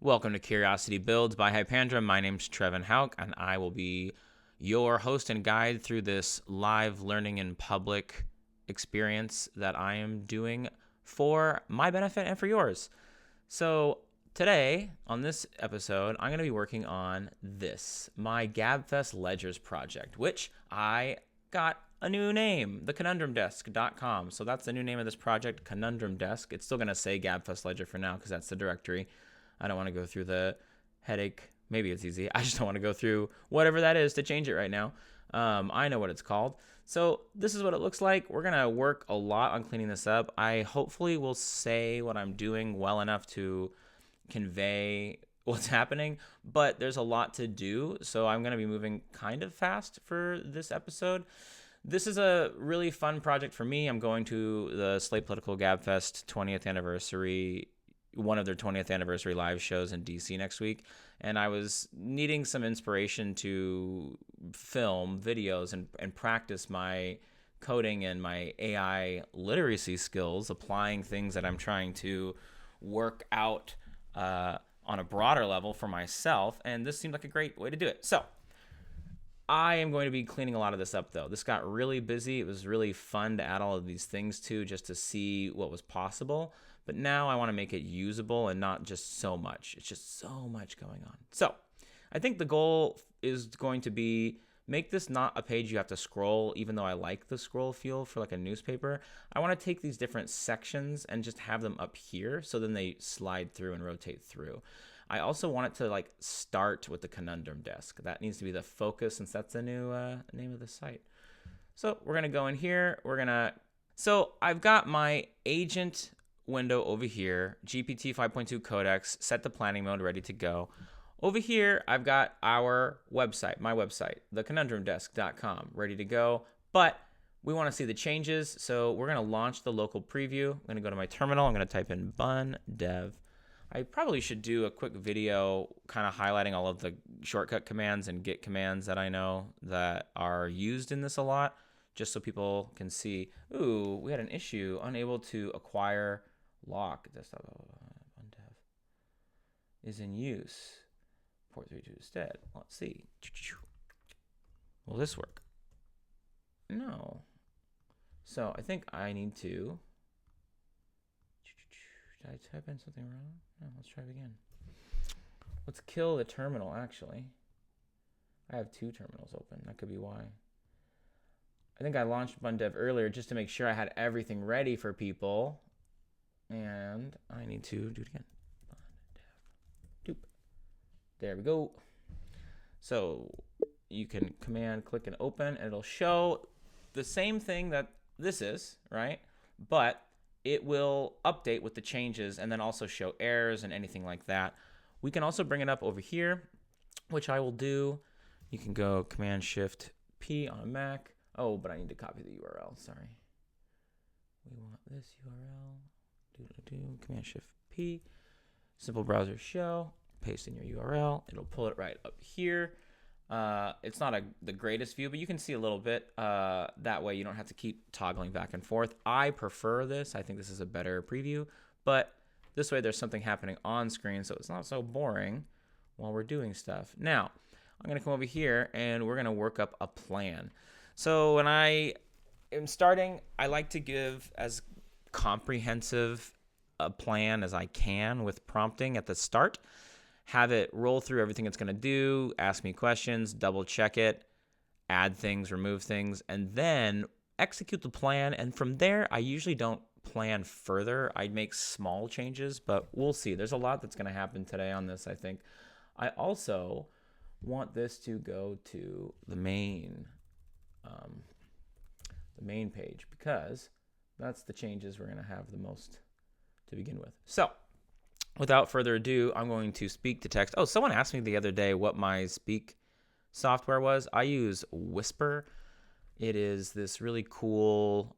Welcome to Curiosity Builds by Hypandra. My name's Trevin Hauk, and I will be your host and guide through this live learning in public experience that I am doing for my benefit and for yours. So today, on this episode, I'm going to be working on my GabFest Ledgers project, which I got a new name, theconundrumdesk.com. So that's the new name of this project, Conundrum Desk. It's still going to say GabFest Ledger for now because that's the directory. I don't want to go through the headache. Maybe it's easy. I just don't want to go through whatever that is to change it right now. I know what it's called. So this is what it looks like. We're going to work a lot on cleaning this up. I hopefully will say what I'm doing well enough to convey what's happening, but there's a lot to do. So I'm going to be moving kind of fast for this episode. This is a really fun project for me. I'm going to the Slate Political GabFest 20th anniversary, one of their 20th anniversary live shows in DC next week. And I was needing some inspiration to film videos and practice my coding and my AI literacy skills, applying things that I'm trying to work out on a broader level for myself. And this seemed like a great way to do it. So I am going to be cleaning a lot of this up, though. This got really busy. It was really fun to add all of these things to just to see what was possible. But now I want to make it usable and not just so much. It's just so much going on. So I think the goal is going to be make this not a page you have to scroll, even though I like the scroll feel for like a newspaper. I want to take these different sections and just have them up here so then they slide through and rotate through. I also want it to like start with the Conundrum Desk. That needs to be the focus since that's the new name of the site. So we're going to go in here. So I've got my agent window over here, GPT 5.2 Codex, set to planning mode, ready to go. Over here, I've got our website, my website, theconundrumdesk.com, ready to go. But we want to see the changes, so we're going to launch the local preview. I'm going to go to my terminal. I'm going to type in bun dev. I probably should do a quick video kind of highlighting all of the shortcut commands and git commands that I know that are used in this a lot, just so people can see, ooh, we had an issue, unable to acquire lock desktop undev is in use. Port 32 instead. Let's see. Will this work? No. So I think I need to. Did I type in something wrong? No, let's try it again. Let's kill the terminal, actually. I have two terminals open. That could be why. I think I launched BunDev earlier just to make sure I had everything ready for people. And I need to do it again. BunDev. There we go. So you can command click and open, and it'll show the same thing that this is, right? But it will update with the changes and then also show errors and anything like that. We can also bring it up over here, which I will do. You can go Command Shift P on a Mac. Oh, but I need to copy the URL. Sorry. We want this URL. Command Shift P. Simple browser show. Paste in your URL. It'll pull it right up here. It's not the greatest view, but you can see a little bit. That way you don't have to keep toggling back and forth. I prefer this. I think this is a better preview, but this way there's something happening on screen, so it's not so boring while we're doing stuff. Now, I'm going to come over here, and we're going to work up a plan. So when I am starting, I like to give as comprehensive a plan as I can with prompting at the start. Have it roll through everything it's going to do, ask me questions, double check it, add things, remove things, and then execute the plan. And from there, I usually don't plan further. I make small changes, but we'll see. There's a lot that's going to happen today on this, I think. I also want this to go to the main page because that's the changes we're going to have the most to begin with. So without further ado, I'm going to speak to text. Oh, someone asked me the other day what my speak software was. I use Whisper. It is this really cool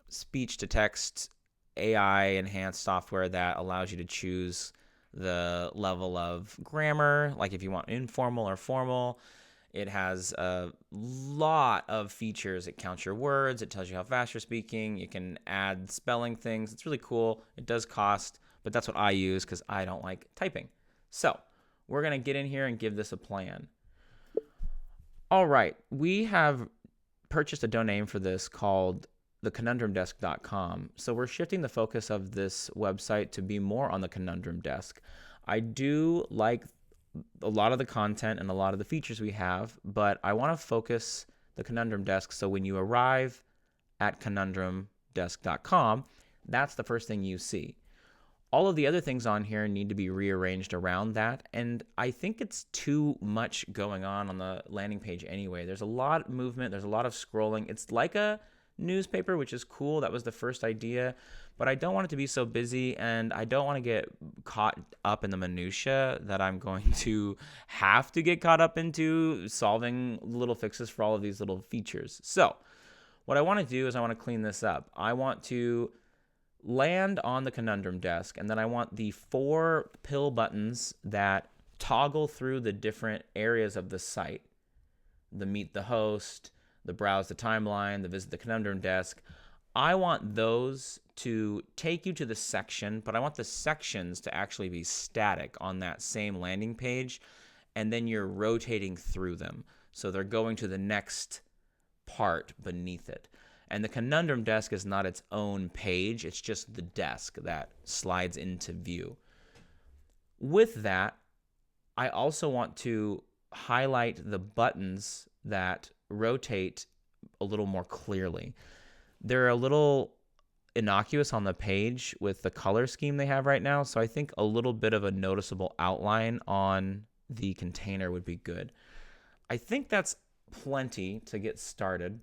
speech to text AI enhanced software that allows you to choose the level of grammar, like if you want informal or formal. It has a lot of features. It counts your words. It tells you how fast you're speaking. You can add spelling things. It's really cool. It does cost, but that's what I use because I don't like typing. So we're going to get in here and give this a plan. All right, we have purchased a domain for this called theconundrumdesk.com. So we're shifting the focus of this website to be more on the Conundrum Desk. I do like a lot of the content and a lot of the features we have, but I want to focus the Conundrum Desk so when you arrive at conundrumdesk.com, that's the first thing you see. All of the other things on here need to be rearranged around that, and I think it's too much going on the landing page anyway. There's a lot of movement, there's a lot of scrolling. It's like a newspaper, which is cool. That was the first idea, but I don't want it to be so busy, and I don't want to get caught up in the minutia that I'm going to have to get caught up into solving little fixes for all of these little features. So what I want to do is I want to clean this up. I want to land on the Conundrum Desk, and then I want the 4 pill buttons that toggle through the different areas of the site: the Meet the Host, the Browse the Timeline, the Visit the Conundrum Desk. I want those to take you to the section, but I want the sections to actually be static on that same landing page, and then you're rotating through them. So they're going to the next part beneath it. And the Conundrum Desk is not its own page, it's just the desk that slides into view. With that, I also want to highlight the buttons that rotate a little more clearly. They're a little innocuous on the page with the color scheme they have right now, so I think a little bit of a noticeable outline on the container would be good. I think that's plenty to get started.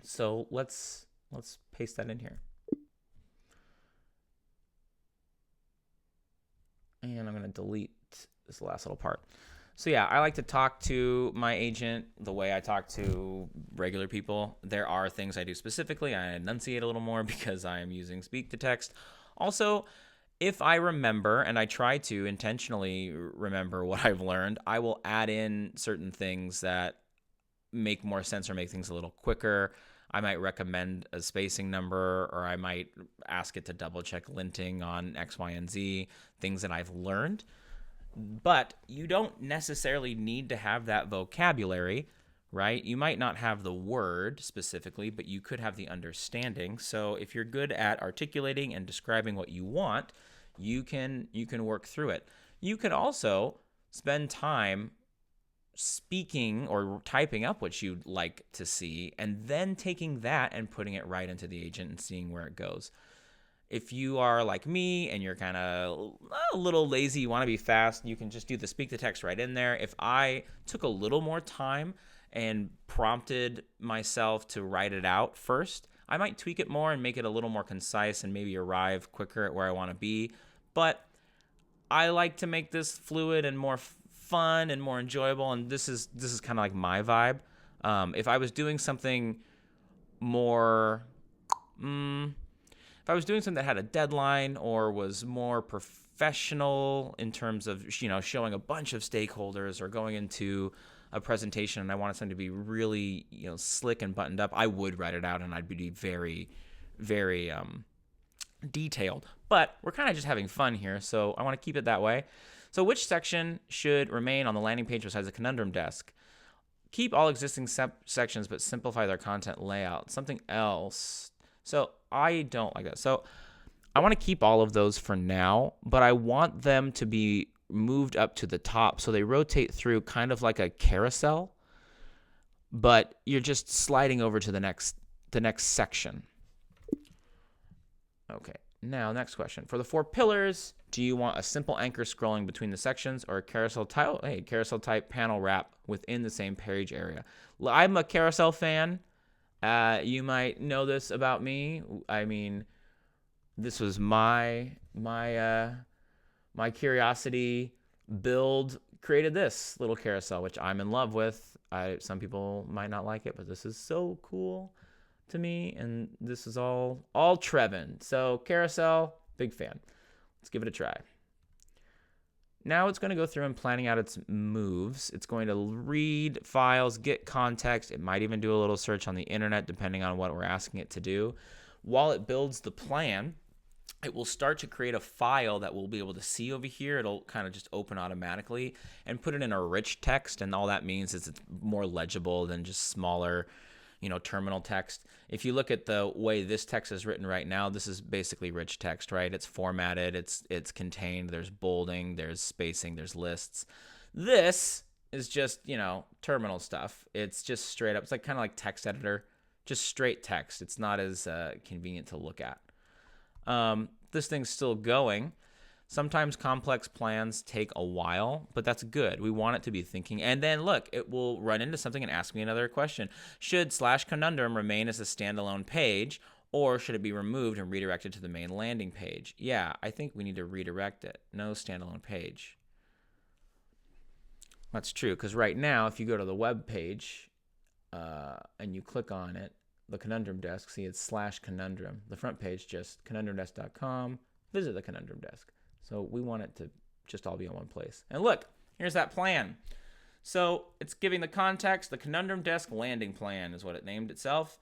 So let's paste that in here. And I'm going to delete this last little part. So yeah, I like to talk to my agent the way I talk to regular people. There are things I do specifically. I enunciate a little more because I am using speak to text. Also, if I remember, and I try to intentionally remember what I've learned, I will add in certain things that make more sense or make things a little quicker. I might recommend a spacing number, or I might ask it to double check linting on X, Y, and Z, things that I've learned. But you don't necessarily need to have that vocabulary, right? You might not have the word specifically, but you could have the understanding. So if you're good at articulating and describing what you want, you can work through it. You could also spend time speaking or typing up what you'd like to see, and then taking that and putting it right into the agent and seeing where it goes. If you are like me and you're kind of a little lazy, you want to be fast, you can just do the speak to text right in there. If I took a little more time and prompted myself to write it out first, I might tweak it more and make it a little more concise and maybe arrive quicker at where I want to be. But I like to make this fluid and more fun and more enjoyable, and this is kind of like my vibe. If I was doing something more, if I was doing something that had a deadline or was more professional in terms of, showing a bunch of stakeholders or going into a presentation, and I wanted something to be really, slick and buttoned up, I would write it out and I'd be very, very detailed. But we're kind of just having fun here, so I want to keep it that way. So which section should remain on the landing page besides the Conundrum Desk? Keep all existing sections, but simplify their content layout. Something else. So I don't like that. So I want to keep all of those for now, but I want them to be moved up to the top so they rotate through kind of like a carousel, but you're just sliding over to the next section. Okay. Now, next question. For the 4 pillars, do you want a simple anchor scrolling between the sections or a carousel type panel wrap within the same page area? I'm a carousel fan. You might know this about me. I mean, this was my curiosity build created this little carousel, which I'm in love with. Some people might not like it, but this is so cool to me, and this is all Trevin. So carousel, big fan. Let's give it a try. Now it's going to go through and planning out its moves. It's going to read files, get context. It might even do a little search on the internet depending on what we're asking it to do. While it builds the plan, it will start to create a file that we'll be able to see over here. It'll kind of just open automatically and put it in a rich text. And all that means is it's more legible than just smaller, terminal text. If you look at the way this text is written right now, this is basically rich text, right? It's formatted, it's contained, there's bolding, there's spacing, there's lists. This is just, terminal stuff. It's just straight up. It's kind of like text editor, just straight text. It's not as convenient to look at. This thing's still going. Sometimes complex plans take a while, but that's good. We want it to be thinking. And then look, it will run into something and ask me another question. Should /conundrum remain as a standalone page, or should it be removed and redirected to the main landing page? Yeah, I think we need to redirect it. No standalone page. That's true, because right now, if you go to the web page and you click on it, the Conundrum Desk, see it's /conundrum. The front page just conundrumdesk.com. Visit the Conundrum Desk. So we want it to just all be in one place. And look, here's that plan. So it's giving the context. The Conundrum Desk landing plan is what it named itself.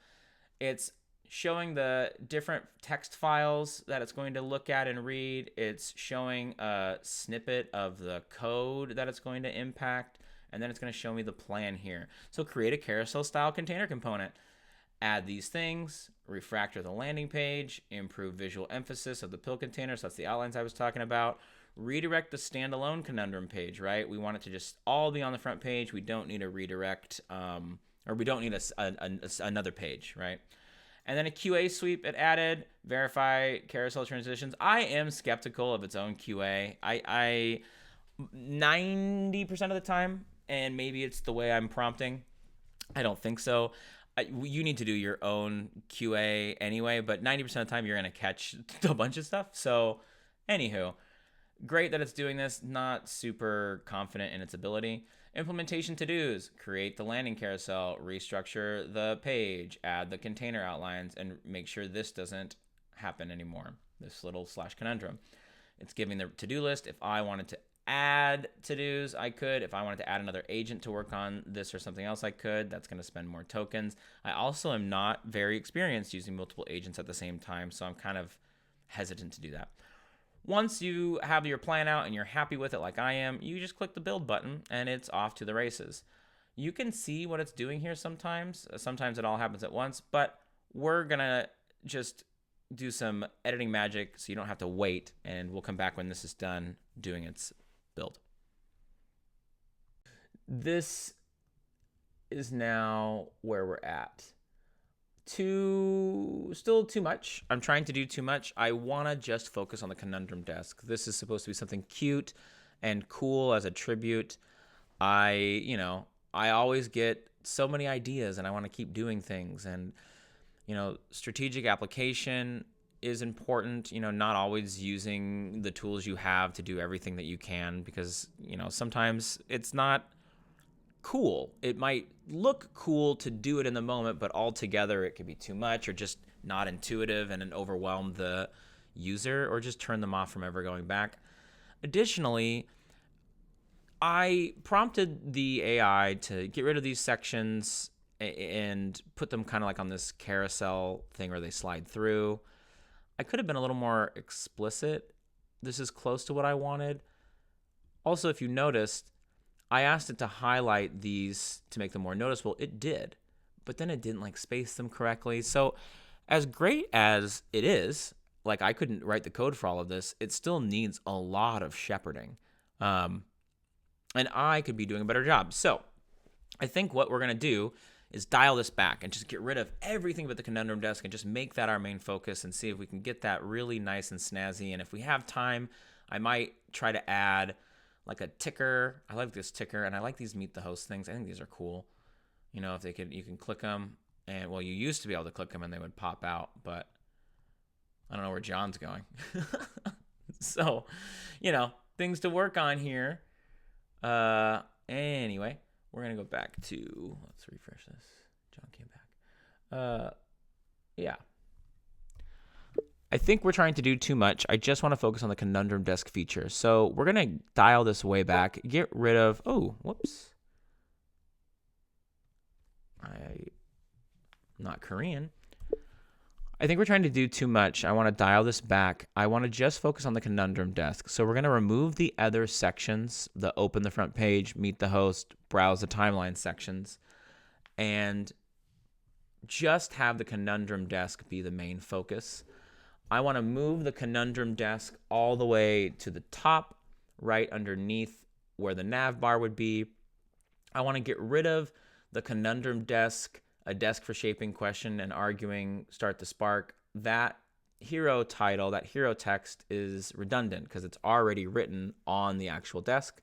It's showing the different text files that it's going to look at and read. It's showing a snippet of the code that it's going to impact. And then it's going to show me the plan here. So create a carousel style container component. Add these things, refactor the landing page, improve visual emphasis of the pill container. So that's the outlines I was talking about. Redirect the standalone Conundrum page, right? We want it to just all be on the front page. We don't need a redirect, or we don't need another page, right? And then a QA sweep it added, verify carousel transitions. I am skeptical of its own QA. I 90% of the time, and maybe it's the way I'm prompting, I don't think so. You need to do your own QA anyway, but 90% of the time you're going to catch a bunch of stuff. So anywho, great that it's doing this. Not super confident in its ability. Implementation to-dos, create the landing carousel, restructure the page, add the container outlines, and make sure this doesn't happen anymore, this little /conundrum. It's giving the to-do list. If I wanted to add to-dos, I could. If I wanted to add another agent to work on this or something else, I could. That's going to spend more tokens. I also am not very experienced using multiple agents at the same time, so I'm kind of hesitant to do that. Once you have your plan out and you're happy with it like I am, you just click the build button and it's off to the races. You can see what it's doing here sometimes. Sometimes it all happens at once, but we're going to just do some editing magic so you don't have to wait, and we'll come back when this is done doing its build. This is now where we're at. Still too much. I'm trying to do too much. I want to just focus on the Conundrum Desk. This is supposed to be something cute and cool as a tribute. I always get so many ideas and I want to keep doing things, and strategic application is important, not always using the tools you have to do everything that you can, because, sometimes it's not cool. It might look cool to do it in the moment, but altogether it could be too much or just not intuitive and overwhelm the user, or just turn them off from ever going back. Additionally, I prompted the AI to get rid of these sections and put them kind of like on this carousel thing where they slide through. I could have been a little more explicit. This is close to what I wanted. Also, if you noticed, I asked it to highlight these to make them more noticeable. It did, but then it didn't space them correctly. So as great as it is, I couldn't write the code for all of this, it still needs a lot of shepherding. And I could be doing a better job. So I think what we're going to do is dial this back and just get rid of everything but the Conundrum Desk and just make that our main focus and see if we can get that really nice and snazzy. And if we have time, I might try to add a ticker. I like this ticker, and I like these Meet the Host things. I think these are cool. If you can click them, and you used to be able to click them and they would pop out, but I don't know where John's going. So, things to work on here. Anyway, we're going to go back to, let's refresh this. John came back. Yeah. I think we're trying to do too much. I just want to focus on the Conundrum Desk feature. So we're going to dial this way back, get rid of, whoops. I'm not Korean. I think we're trying to do too much. I want to dial this back. I want to just focus on the conundrum desk. So we're going to remove the other sections, the open the front page, meet the host, browse the timeline sections, and just have the conundrum desk be the main focus. I want to move the conundrum desk all the way to the top, right underneath where the nav bar would be. I want to get rid of the conundrum desk, a desk for shaping question and arguing, start the spark. That hero title, that hero text is redundant because it's already written on the actual desk.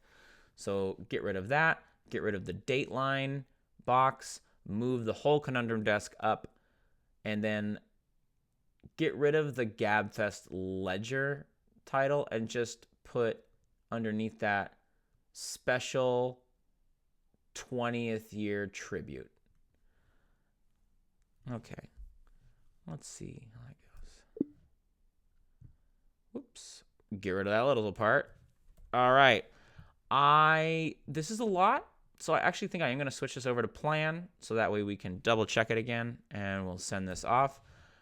So get rid of that, get rid of the dateline box, move the whole conundrum desk up, and then get rid of the Gabfest ledger title and just put underneath that special 20th year tribute. Okay, let's see how that goes. Whoops, get rid of that little part. All right, this is a lot, so I actually think I am going to switch this over to plan, so that way we can double check it again, and we'll send this off.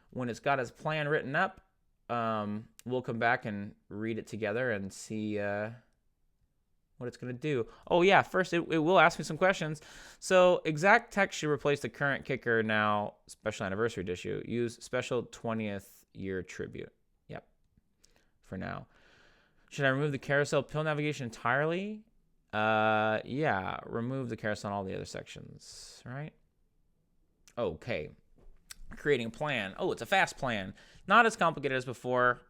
When it's got its plan written up, we'll come back and read it together and see what it's going to do. Oh, yeah, first it will ask me some questions. So exact text should replace the current kicker now, special anniversary issue. Use special 20th year tribute. Yep, for now. Should I remove the carousel pill navigation entirely? Yeah, remove the carousel on all the other sections, right? Okay. Creating a plan. Oh, it's a fast plan. Not as complicated as before.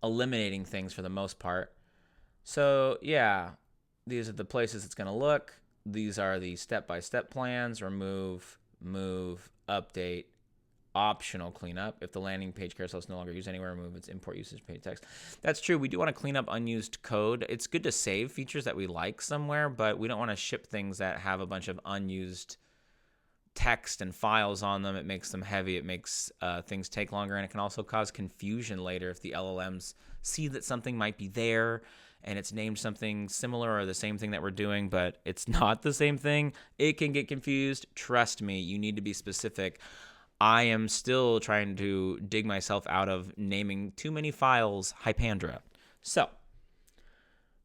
Eliminating things for the most part. So, yeah, these are the places it's going to look. These are the step-by-step plans. Remove, move, update, optional cleanup. If the landing page carousel is no longer used anywhere, remove its import usage page text. That's true. We do want to clean up unused code. It's good to save features that we like somewhere, but we don't want to ship things that have a bunch of unused text and files on them. It makes them heavy. It makes things take longer, and it can also cause confusion later if the LLMs see that something might be there and it's named something similar or the same thing that we're doing, but it's not the same thing. It can get confused. Trust me, you need to be specific. I am still trying to dig myself out of naming too many files Hypandra. So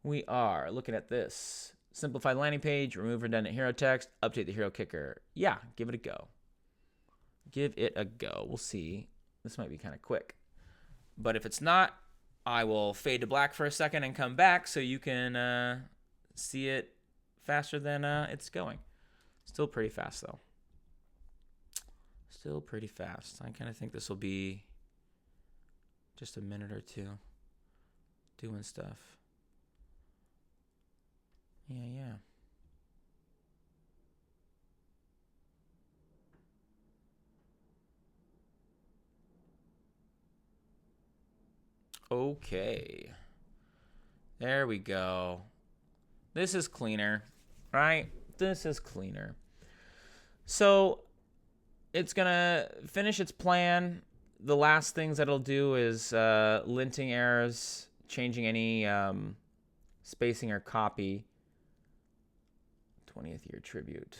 we are looking at this. Simplify the landing page, remove redundant hero text, update the hero kicker. Yeah, give it a go. Give it a go. We'll see. This might be kind of quick. But if it's not, I will fade to black for a second and come back so you can see it faster than it's going. Still pretty fast, though. Still pretty fast. I kind of think this will be just a minute or two doing stuff. Yeah. Okay. There we go. This is cleaner, right? This is cleaner. So it's going to finish its plan. The last things that it'll do is linting errors, changing any spacing or copy. 20th year tribute.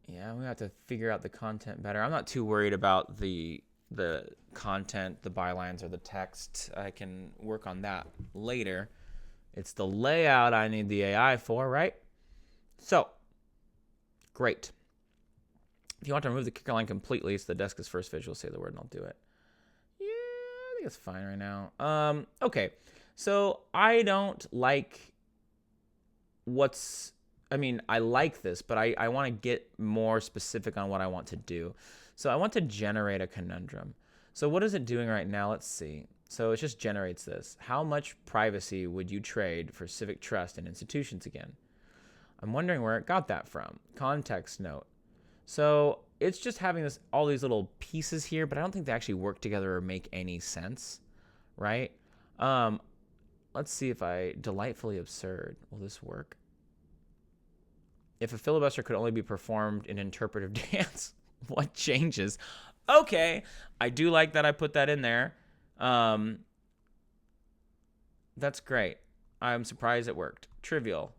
Yeah, we have to figure out the content better. I'm not too worried about the content, the bylines, or the text. I can work on that later. It's the layout I need the AI for, right? So, great. If you want to remove the kicker line completely, so the desk is first visual, say the word and I'll do it. Yeah, I think it's fine right now. Okay, so I don't like I like this, but I want to get more specific on what I want to do. So I want to generate a conundrum. So what is it doing right now? Let's see. So it just generates this. How much privacy would you trade for civic trust in institutions again? I'm wondering where it got that from. Context note. So it's just having all these little pieces here, but I don't think they actually work together or make any sense, right? Let's see if delightfully absurd. Will this work? If a filibuster could only be performed in interpretive dance, what changes? Okay, I do like that I put that in there. That's great. I'm surprised it worked. Trivial.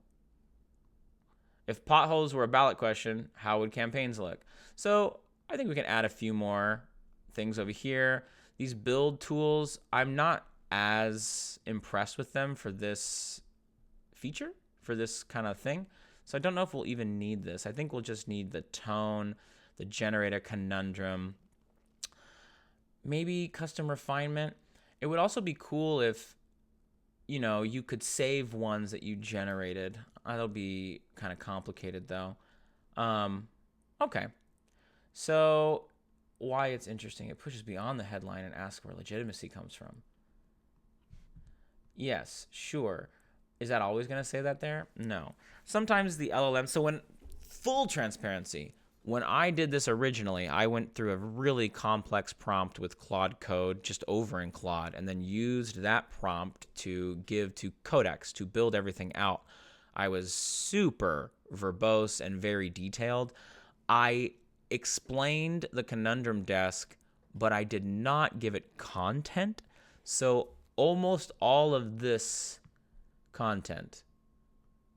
If potholes were a ballot question, how would campaigns look? So I think we can add a few more things over here. These build tools, I'm not as impressed with them for this feature, for this kind of thing. So I don't know if we'll even need this. I think we'll just need the tone, the generator conundrum, maybe custom refinement. It would also be cool if, you could save ones that you generated. That'll be kind of complicated though. Okay. So why it's interesting, it pushes beyond the headline and asks where legitimacy comes from. Yes, sure. Is that always going to say that there? No. Sometimes the LLM, so when full transparency, when I did this originally, I went through a really complex prompt with Claude Code just over in Claude and then used that prompt to give to Codex to build everything out. I was super verbose and very detailed. I explained the conundrum desk, but I did not give it content. So almost all of this content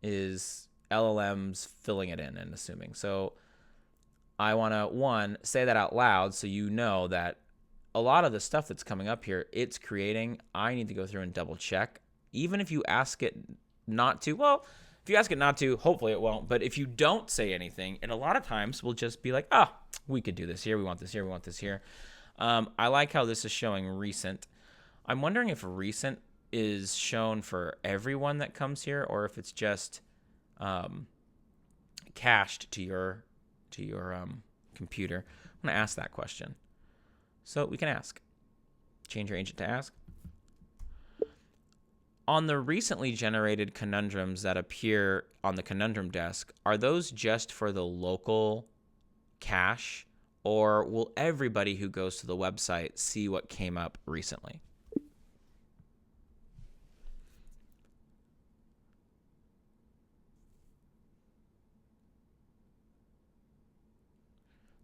is LLMs filling it in and assuming. So I want to, one, say that out loud so you know that a lot of the stuff that's coming up here, it's creating. I need to go through and double check. Even if you ask it not to, well, if you ask it not to, hopefully it won't. But if you don't say anything, it a lot of times will just be like, we could do this here. We want this here. We want this here. I like how this is showing recent. I'm wondering if recent is shown for everyone that comes here or if it's just cached to your computer. I'm going to ask that question. So we can ask. Change your agent to ask. On the recently generated conundrums that appear on the conundrum desk, are those just for the local cache, or will everybody who goes to the website see what came up recently?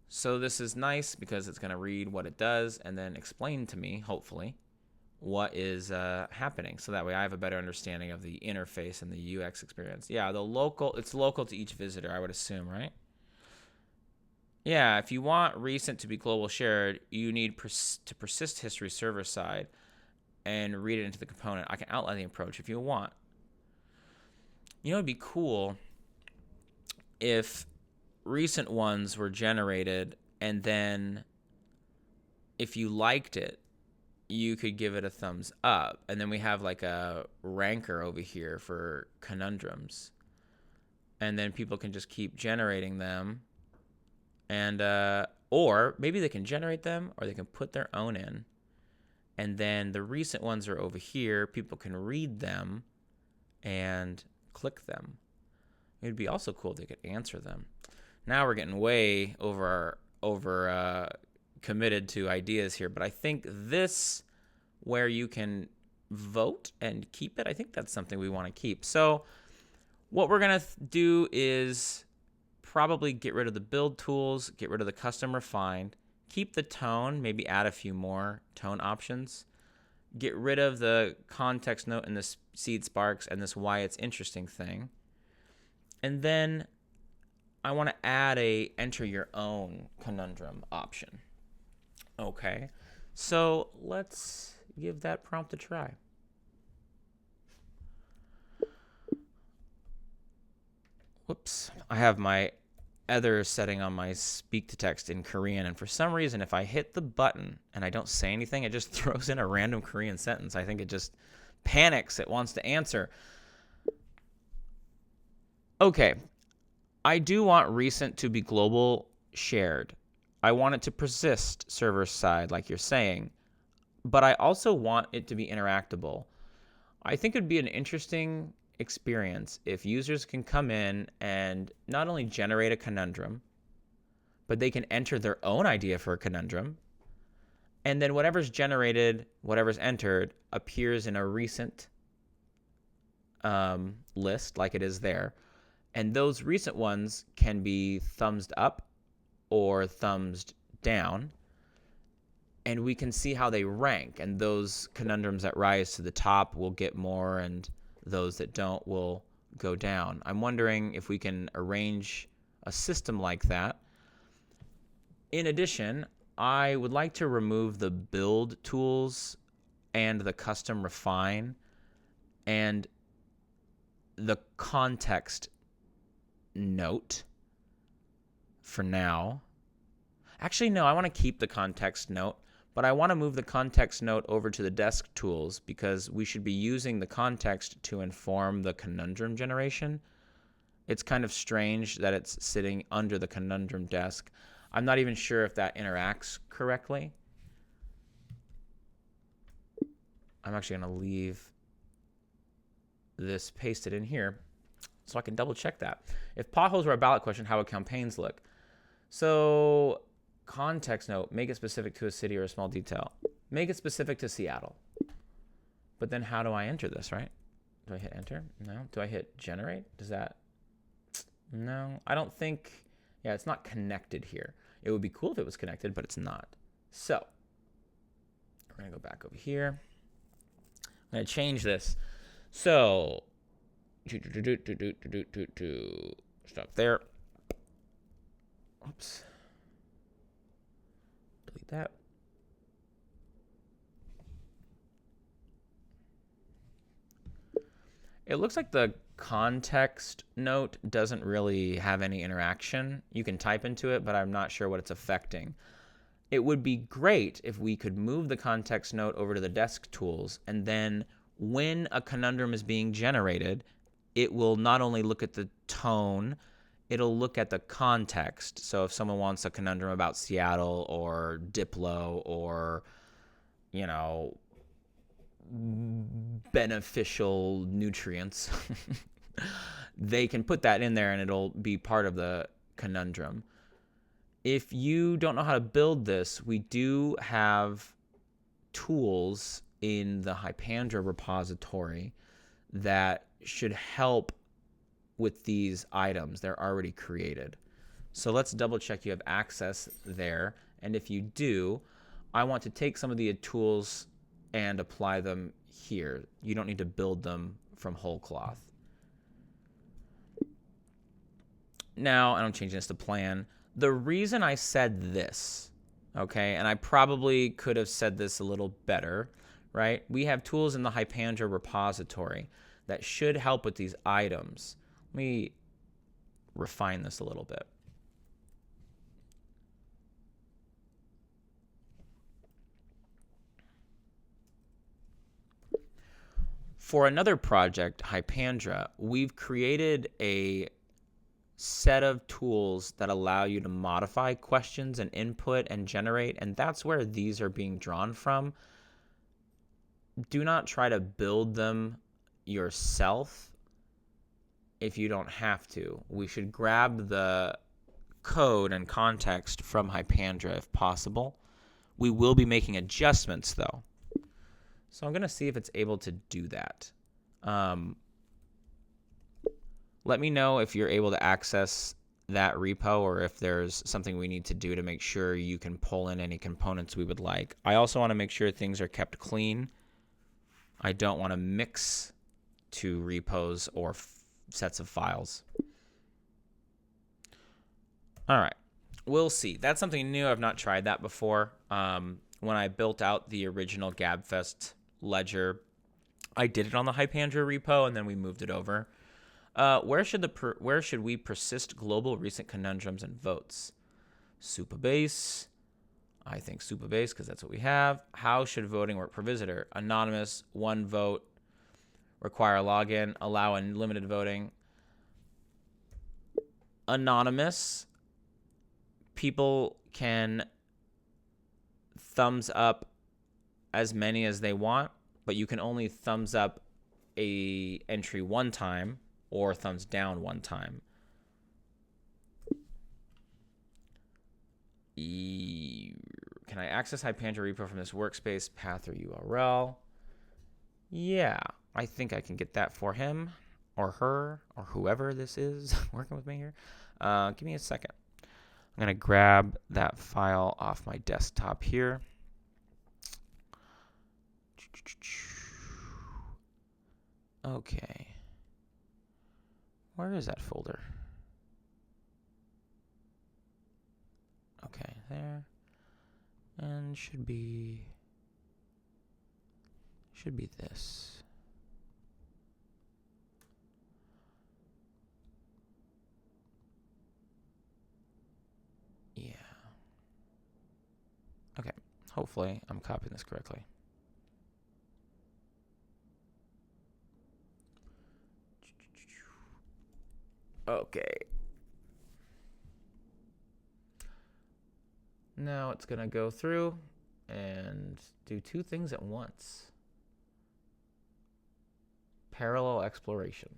So this is nice because it's going to read what it does and then explain to me, hopefully, what is happening. So that way I have a better understanding of the interface and the UX experience. Yeah, it's local to each visitor, I would assume, right? Yeah, if you want recent to be global shared, you need to persist history server side and read it into the component. I can outline the approach if you want. It'd be cool if recent ones were generated and then if you liked it, you could give it a thumbs up. And then we have like a ranker over here for conundrums. And then people can just keep generating them. And or maybe they can generate them or they can put their own in. And then the recent ones are over here. People can read them and click them. It would be also cool if they could answer them. Now we're getting way over committed to ideas here, but I think this, where you can vote and keep it, I think that's something we want to keep. So what we're going to do is probably get rid of the build tools, get rid of the custom refined, keep the tone, maybe add a few more tone options, get rid of the context note and this seed sparks and this why it's interesting thing. And then I want to add a enter your own conundrum option. Okay, so let's give that prompt a try. Whoops, I have my other setting on my speak to text in Korean, and for some reason if I hit the button and I don't say anything, it just throws in a random Korean sentence. I think it just panics, it wants to answer. Okay, I do want recent to be global shared. I want it to persist server side like you're saying, but I also want it to be interactable. I think it'd be an interesting experience if users can come in and not only generate a conundrum, but they can enter their own idea for a conundrum. And then whatever's generated, whatever's entered, appears in a recent list like it is there. And those recent ones can be thumbs up or thumbs down. And we can see how they rank. And those conundrums that rise to the top will get more, and those that don't will go down. I'm wondering if we can arrange a system like that. In addition, I would like to remove the build tools and the custom refine and the context note for now. Actually, no, I want to keep the context note, but I want to move the context note over to the desk tools because we should be using the context to inform the conundrum generation. It's kind of strange that it's sitting under the conundrum desk. I'm not even sure if that interacts correctly. I'm actually going to leave this pasted in here so I can double check that. If potholes were a ballot question, how would campaigns look? So context note, make it specific to a city or a small detail. Make it specific to Seattle. But then how do I enter this, right? Do I hit enter? No. Do I hit generate? Does that? No, I don't think. Yeah, it's not connected here. It would be cool if it was connected, but it's not. So we're going to go back over here. I'm going to change this. So stop there. Oops. Delete that. It looks like the context note doesn't really have any interaction. You can type into it, but I'm not sure what it's affecting. It would be great if we could move the context note over to the desk tools, and then when a conundrum is being generated, it will not only look at the tone, it'll look at the context. So if someone wants a conundrum about Seattle or Diplo or, you know, beneficial nutrients, they can put that in there and it'll be part of the conundrum. If you don't know how to build this, we do have tools in the Hypandra repository that should help with these items. They're already created. So let's double check you have access there. And if you do, I want to take some of the tools and apply them here. You don't need to build them from whole cloth. Now, I'm changing this to plan. The reason I said this, okay, and I probably could have said this a little better, right? We have tools in the Hypandra repository that should help with these items. Let me refine this a little bit. For another project, Hypandra, we've created a set of tools that allow you to modify questions and input and generate, and that's where these are being drawn from. Do not try to build them yourself if you don't have to. We should grab the code and context from Hypandra if possible. We will be making adjustments though. So I'm going to see if it's able to do that. Let me know if you're able to access that repo or if there's something we need to do to make sure you can pull in any components we would like. I also want to make sure things are kept clean. I don't want to mix two repos or sets of files. All right, we'll see. That's something new. I've not tried that before. When I built out the original GabFest ledger, I did it on the Hypandra repo, and then we moved it over. Where should we persist global recent conundrums and votes? Supabase. I think Supabase because that's what we have. How should voting work per visitor? Anonymous, one vote, require a login, allow unlimited voting. Anonymous, people can thumbs up as many as they want, but you can only thumbs up a entry one time or thumbs down one time. Can I access Hypandra repo from this workspace path or URL? Yeah, I think I can get that for him or her or whoever this is working with me here. Give me a second. I'm going to grab that file off my desktop here. Okay. Where is that folder? Okay, there. And should be this. Yeah. Okay. Hopefully I'm copying this correctly. Okay. Now it's going to go through and do two things at once. Parallel exploration.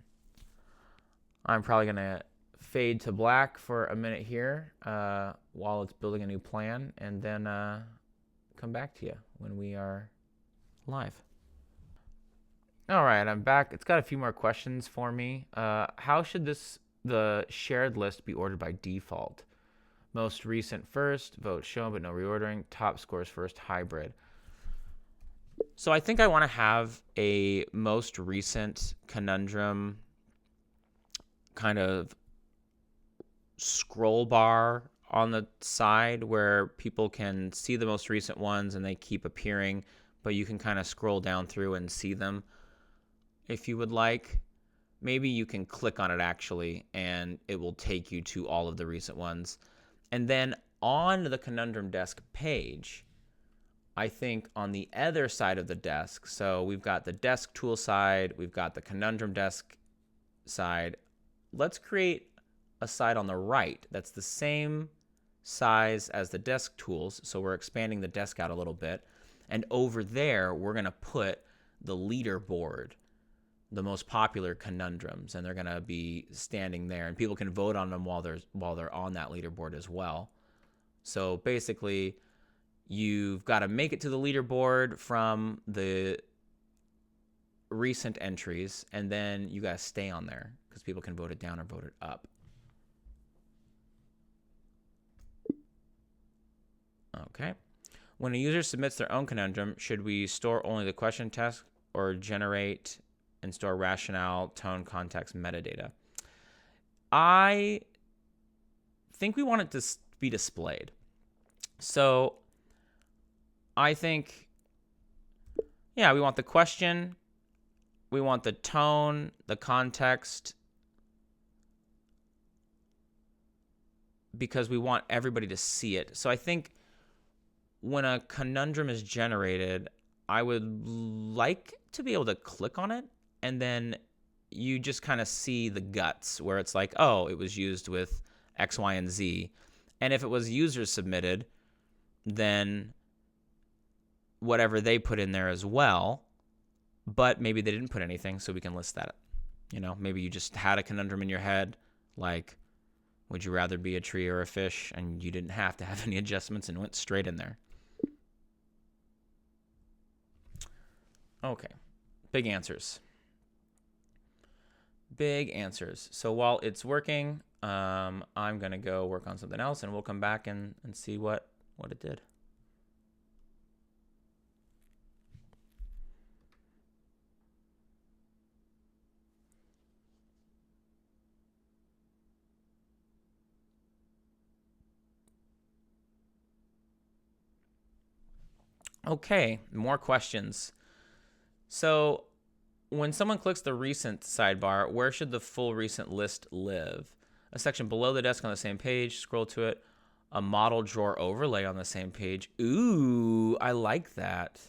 I'm probably going to fade to black for a minute here while it's building a new plan, and then come back to you when we are live. All right, I'm back. It's got a few more questions for me. How should the shared list be ordered by default? Most recent first, vote shown but no reordering, top scores first, hybrid. So I think I want to have a most recent conundrum kind of scroll bar on the side where people can see the most recent ones and they keep appearing, but you can kind of scroll down through and see them if you would like. Maybe you can click on it actually and it will take you to all of the recent ones. And then on the Conundrum Desk page, I think on the other side of the desk, so we've got the desk tool side, we've got the Conundrum Desk side. Let's create a side on the right that's the same size as the desk tools. So we're expanding the desk out a little bit. And over there, we're going to put the leaderboard, the most popular conundrums, and they're going to be standing there, and people can vote on them while they're on that leaderboard as well. So basically, you've got to make it to the leaderboard from the recent entries, and then you got to stay on there because people can vote it down or vote it up. Okay. When a user submits their own conundrum, should we store only the question text or generate and store rationale, tone, context, metadata? I think we want it to be displayed. So I think, yeah, we want the question, we want the tone, the context, because we want everybody to see it. So I think when a conundrum is generated, I would like to be able to click on it, and then you just kind of see the guts where it's like, oh, it was used with X, Y, and Z. And if it was user submitted, then whatever they put in there as well, but maybe they didn't put anything, so we can list that. You know, maybe you just had a conundrum in your head, like, would you rather be a tree or a fish? And you didn't have to have any adjustments and went straight in there. Okay, big answers. Big answers. So while it's working, I'm going to go work on something else, and we'll come back and see what it did. Okay, more questions. So when someone clicks the recent sidebar, where should the full recent list live? A section below the desk on the same page, scroll to it. A model drawer overlay on the same page. Ooh, I like that.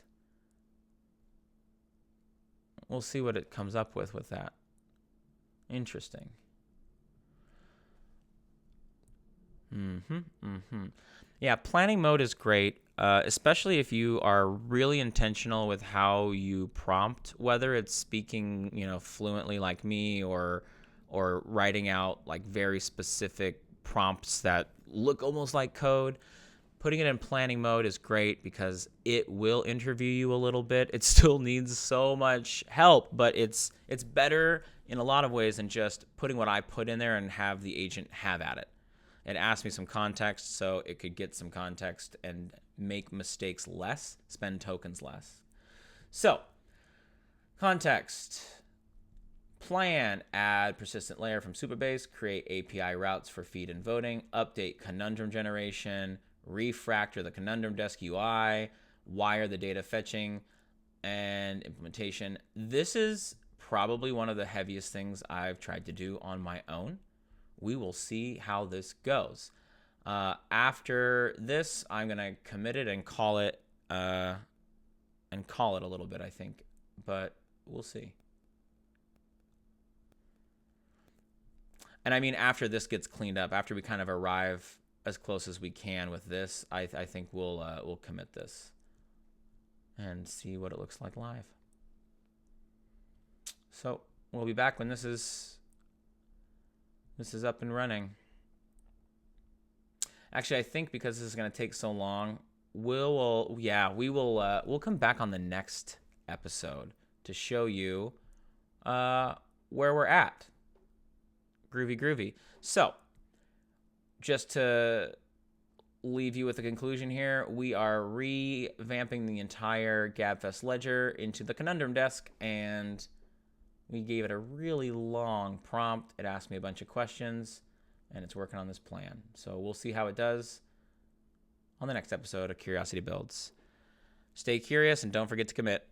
We'll see what it comes up with that. Interesting. Yeah, planning mode is great, especially if you are really intentional with how you prompt, whether it's speaking, fluently like me or writing out like very specific prompts that look almost like code. Putting it in planning mode is great because it will interview you a little bit. It still needs so much help, but it's better in a lot of ways than just putting what I put in there and have the agent have at it. It asked me some context, so it could get some context and make mistakes less, spend tokens less. So, context, plan, add persistent layer from Supabase, create API routes for feed and voting, update Conundrum generation, refactor the Conundrum Desk UI, wire the data fetching and implementation. This is probably one of the heaviest things I've tried to do on my own. We will see how this goes. After this, I'm going to commit it and call it a little bit, I think, but we'll see. And I mean, after this gets cleaned up, after we kind of arrive as close as we can with this, I think we'll commit this and see what it looks like live. So we'll be back when this is up and running. Actually, I think because this is going to take so long, we'll come back on the next episode to show you where we're at. Groovy. So, just to leave you with a conclusion here, we are revamping the entire GabFest ledger into the Conundrum Desk, and we gave it a really long prompt. It asked me a bunch of questions, and it's working on this plan. So we'll see how it does on the next episode of Curiosity Builds. Stay curious and don't forget to commit.